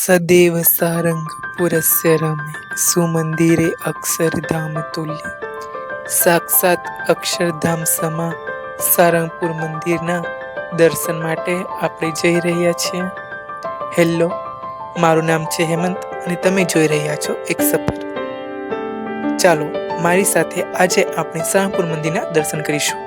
સદેવ સારંગ પુરસ્ય રમે સુમંદિરે અક્ષરધામ તુલ્ય. સાક્ષાત અક્ષરધામ સમા સારંગપુર મંદિરના દર્શન માટે આપણે જઈ રહ્યા છીએ. હેલો, મારું નામ છે હેમંત અને તમે જોઈ રહ્યા છો એક સફર. ચાલો મારી સાથે આજે આપણે સારંગપુર મંદિરના દર્શન કરીશું.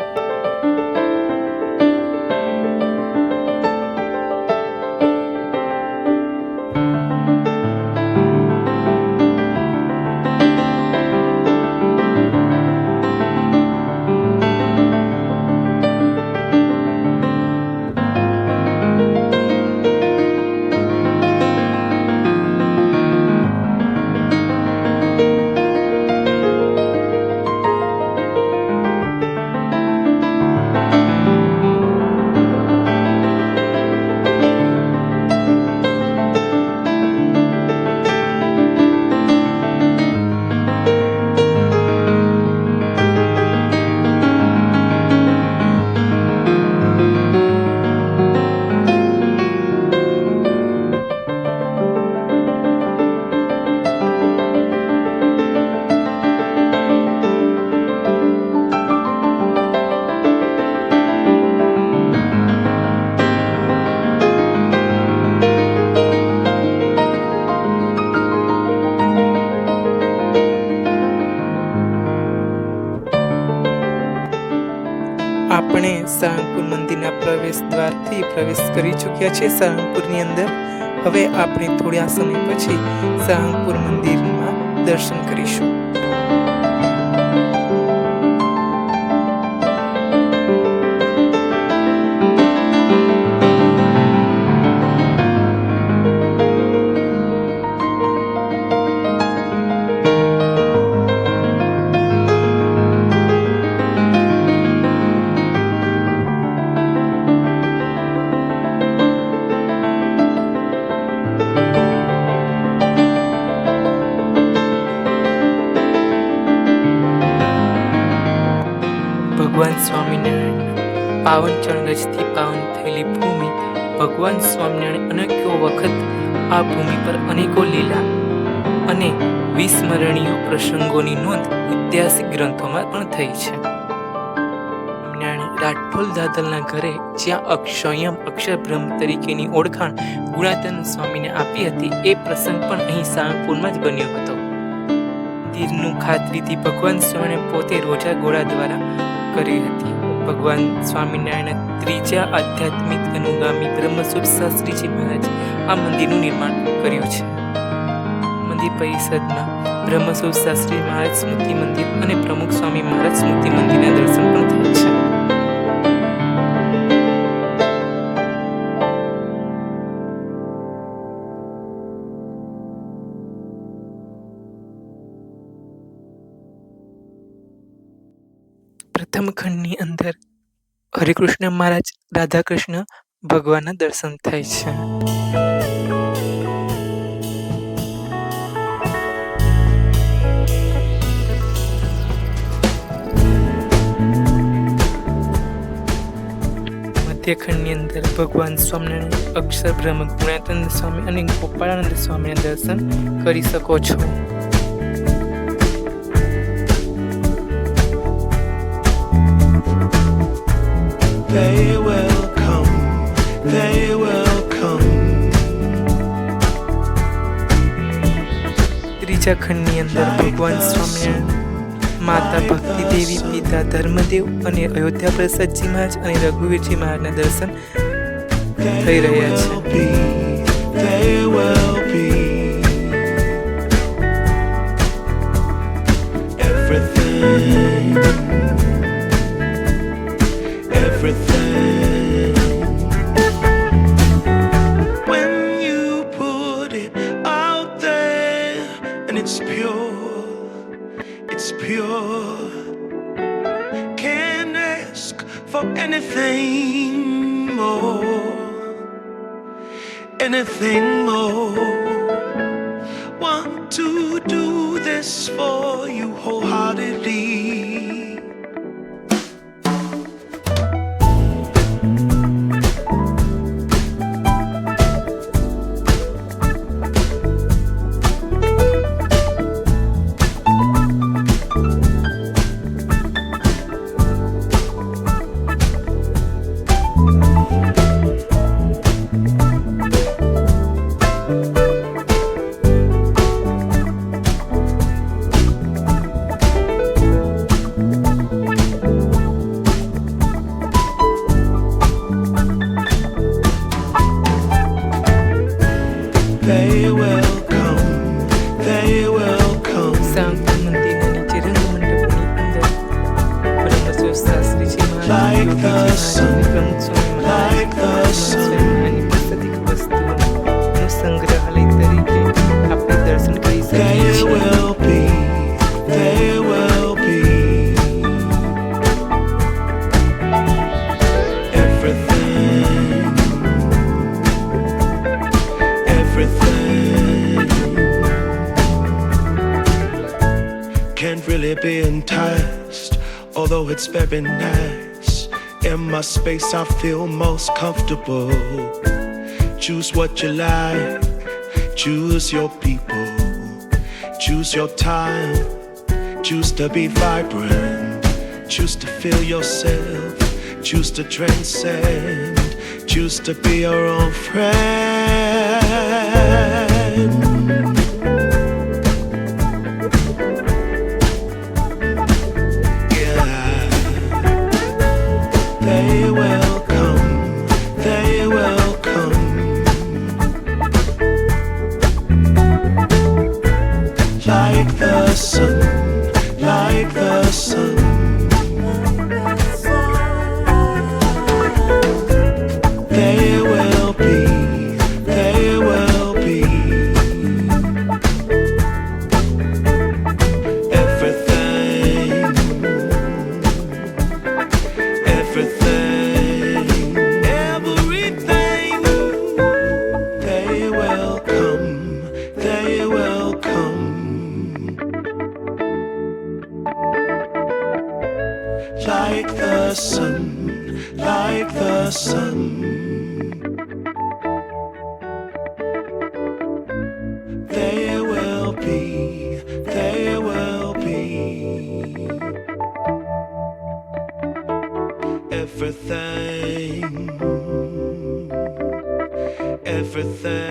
આપણે સારંગપુર મંદિરના પ્રવેશ દ્વારથી પ્રવેશ કરી ચૂક્યા છે સારંગપુરની અંદર. હવે આપણે થોડા સમય પછી સારંગપુર મંદિરમાં દર્શન કરીશું. ભગવાન સ્વામિનારાયણ પાવન ચરણરજથી પાવન થયેલી ભૂમિ. ભગવાન સ્વામિનારાયણ અનેકો વખત આ ભૂમિ પર અનેકો લીલા અને વિસ્મરણીય પ્રસંગોની નોંધ ઐતિહાસિક ગ્રંથોમાં પણ થઈ છે. સ્વામિનારાયણ રાઠોલ દાદલના ઘરે જ્યાં સ્વયં અક્ષર બ્રહ્મ તરીકેની ઓળખાણ ગુણાતીતાનંદ સ્વામીને આપી હતી, એ પ્રસંગ પણ અહીં સારંગપુરમાં જ બન્યો હતો. મંદિરનું ખાતરીથી ભગવાન સ્વામિનારાયણ પોતે રોજા ઘોડા દ્વારા કરી હતી. ભગવાન સ્વામિનારાયણના ત્રીજા આધ્યાત્મિક અનુગામી બ્રહ્મસુર શાસ્ત્રીજી મહારાજ આ મંદિરનું નિર્માણ કર્યું છે. મંદિર પરિષદમાં બ્રહ્મસુર શાસ્ત્રી મહારાજ સ્મૃતિ મંદિર અને પ્રમુખ સ્વામી મહારાજ સ્મૃતિ મંદિરના દર્શન પણ થાય છે. પ્રથમ ખંડની અંદર હરિકૃષ્ણ મહારાજ રાધાકૃષ્ણ ભગવાનના દર્શન થાય છે. મધ્યખંડની અંદર ભગવાન સ્વામિનારાયણ અક્ષર બ્રહ્મ ગુણાતીતાનંદ સ્વામી અને ગોપાળાનંદ સ્વામીના દર્શન કરી શકો છો. They will come, they will come. ત્રીજા ખંડની અંદર ભગવાન સ્વામિનારાયણ, માતા ભક્તિ દેવી, પિતા ધર્મદેવ અને અયોધ્યા પ્રસાદજી મહારાજ અને રઘુવીરજી મહારાજના દર્શન થઈ રહ્યા છે. They will be everything. When you put it out there and it's pure, can't ask for anything more. Want to do this for you wholeheartedly. like the sun, like the sun. અને પુસ્તક વસ્તુઓનું સંગ્રહાલય તરીકે આપણે દર્શન કરી શકીએ There છીએ. will be, there will be everything, everything. Can't really be enticed, although it's very nice. In my space I feel most comfortable. Choose what you like, choose your people, choose your time, choose to be vibrant, choose to feel yourself, choose to transcend, choose to be your own friend. They will come, they will come, like the sun, like the sun. They will be, they will be everything, everything, everything. They will come, they will come, like the sun, like the sun. They will be, they will be everything, everything.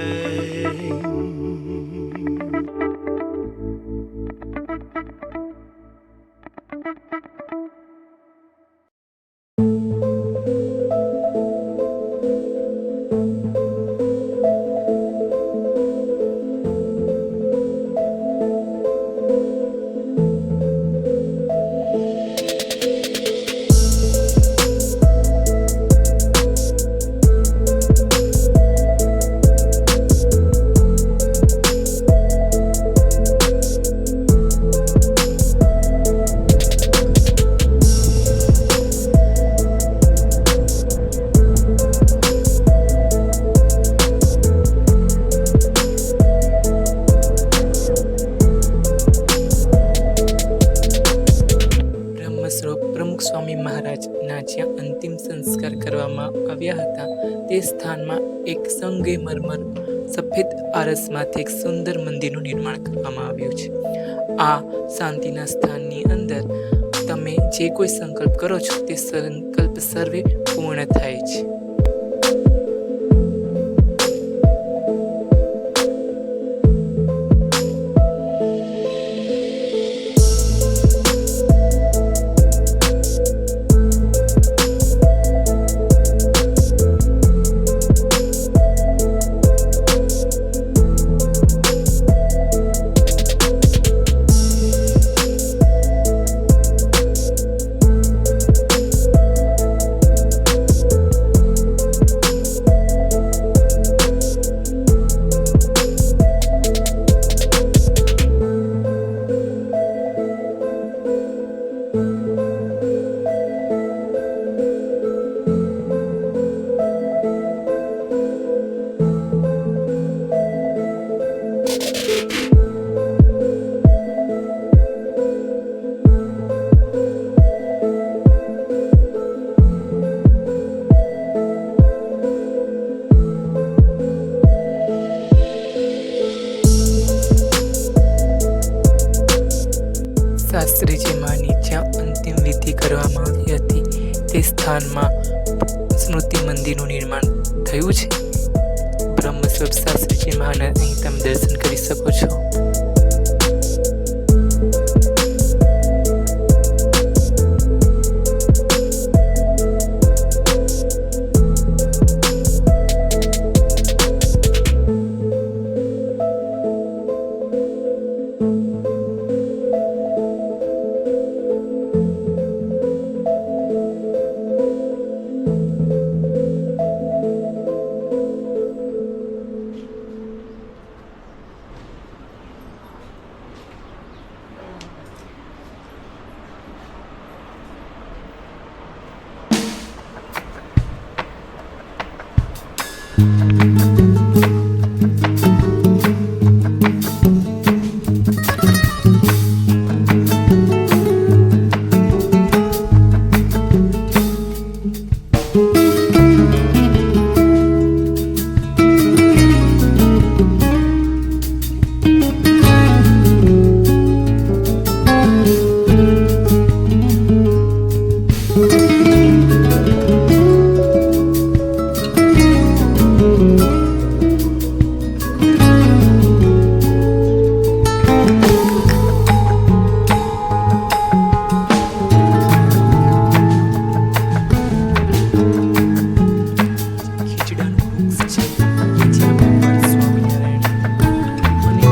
બ્રહ્મસ્વરૂપ પ્રમુખ સ્વામી મહારાજના જ્યાં અંતિમ સંસ્કાર કરવામાં આવ્યા હતા તે સ્થાનમાં એક સંગમરમર સફેદ આરસમાંથી એક સુંદર મંદિરનું નિર્માણ કરવામાં આવ્યું છે. આ શાંતિના સ્થાનની અંદર તમે જે કોઈ સંકલ્પ કરો છો તે સંકલ્પ સર્વે પૂર્ણ થાય છે. શાસ્ત્રીજી માની જ્યાં અંતિમ વિધિ કરવામાં આવી હતી તે સ્થાનમાં સ્મૃતિ મંદિરનું નિર્માણ થયું છે. બ્રહ્મસ્વરૂપ શાસ્ત્રીજી મહાના અહીં તમે દર્શન કરી શકો છો. ખીચડાનું વૃક્ષ છે કે જ્યાં ભગવાન સ્વામિનારાયણ અને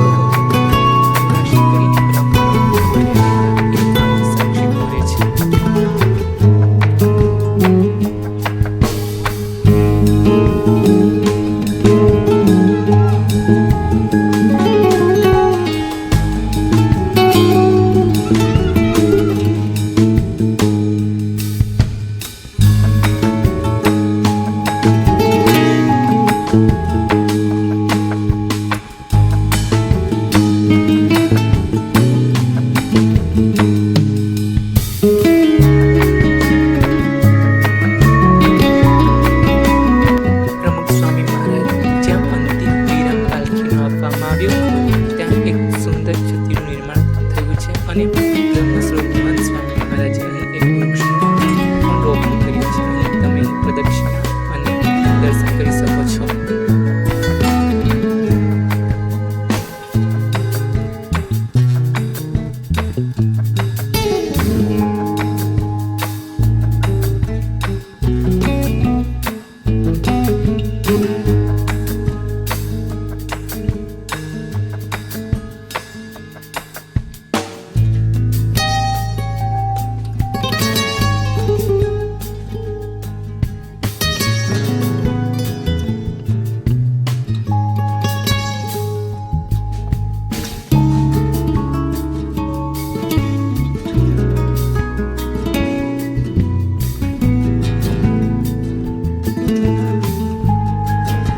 નિરાશી કરીને બ્રહ્મનો એ વાણી સાક્ષી બોલે છે. પ્રમુખ સ્વામી મહારાજ જ્યાં અંતિમ વિરામ પાલખીનો આપવામાં આવ્યો હતો ત્યાં એક સુંદર છત્રીનું નિર્માણ થયું છે અને બ્રહ્મસ્વરૂપ મહંત સ્વામી મહારાજે અહીં એક વૃક્ષનું પણ રોપણ કર્યું છે. અહીં તમે પ્રદક્ષિણા અને દર્શન કરી શકો છો.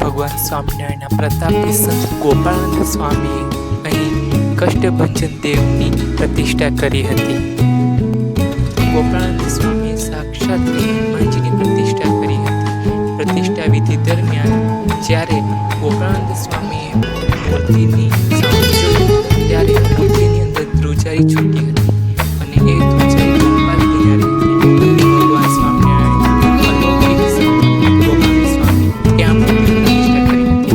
ભગવાન સ્વામિનારાયણના પ્રતાપી સંત ગોપાળાનંદ સ્વામીએ અહીં કષ્ટભંજન દેવની પ્રતિષ્ઠા કરી હતી. ગોપાળાનંદ સ્વામીએ સાક્ષાત હનુમાનજીની પ્રતિષ્ઠા કરી હતી. પ્રતિષ્ઠા વિધિ દરમિયાન જ્યારે ગોપાળાનંદ સ્વામીએ મૂર્તિની સામે જોયું ત્યારે મૂર્તિની અંદર ધ્રુજારી છૂટી હતી અને એ ધ્રુજારી ગોપાલ કિનારે હતી. ભગવાન સ્વામિનારાયણ અલૌકિક સંત ગોપાલ સ્વામી ત્યાં મૂર્તિની પ્રતિષ્ઠા કરી હતી.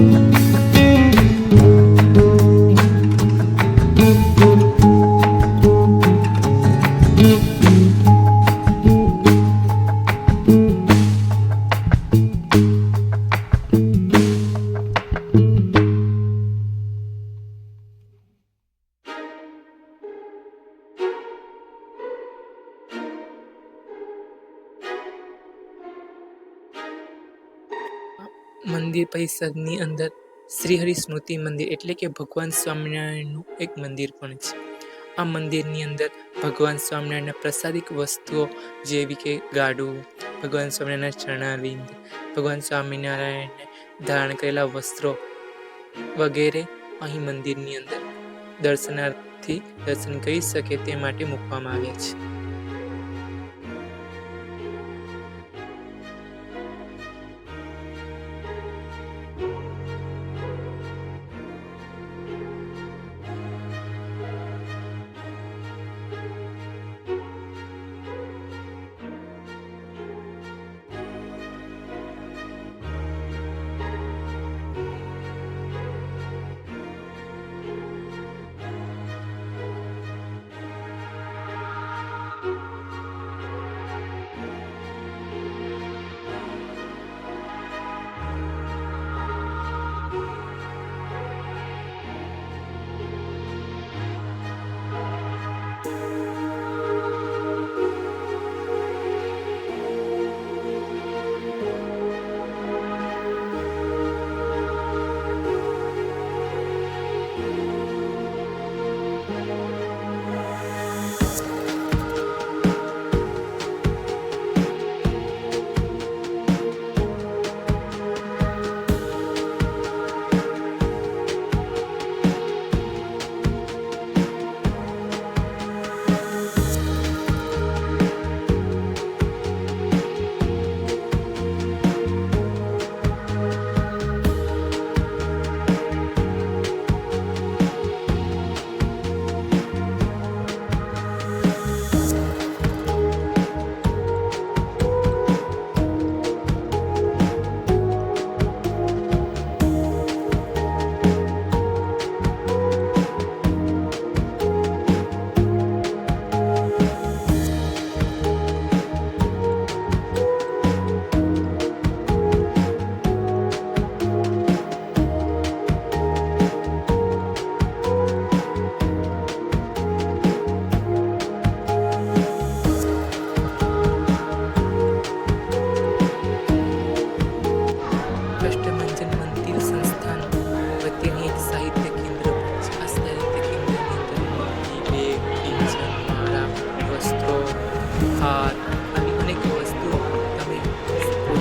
મંદિર પરિસરની અંદર શ્રીહરિ સ્મૃતિ મંદિર એટલે કે ભગવાન સ્વામિનારાયણનું એક મંદિર પણ છે. આ મંદિરની અંદર ભગવાન સ્વામિનારાયણના પ્રસાદિક વસ્તુઓ જેવી કે ગાડું, ભગવાન સ્વામિનારાયણના ચરણારવિંદ, ભગવાન સ્વામિનારાયણને ધારણ કરેલા વસ્ત્રો વગેરે અહીં મંદિરની અંદર દર્શનાર્થી દર્શન કરી શકે તે માટે મૂકવામાં આવ્યા છે.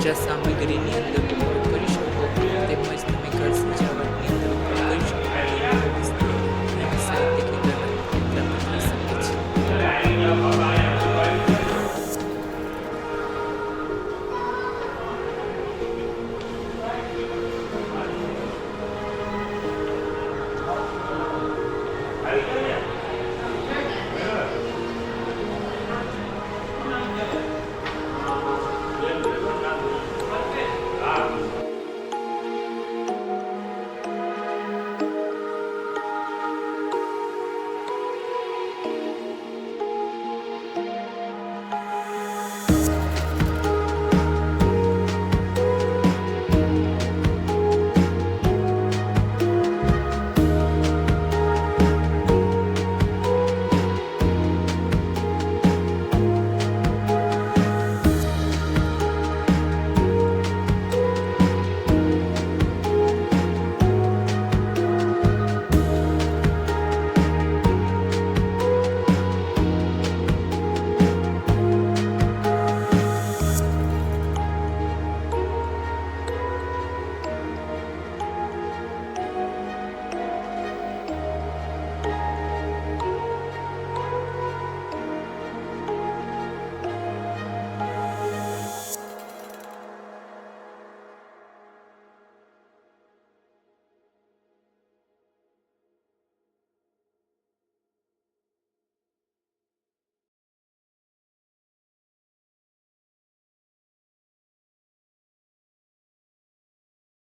પૂજા સામગ્રીની અંદર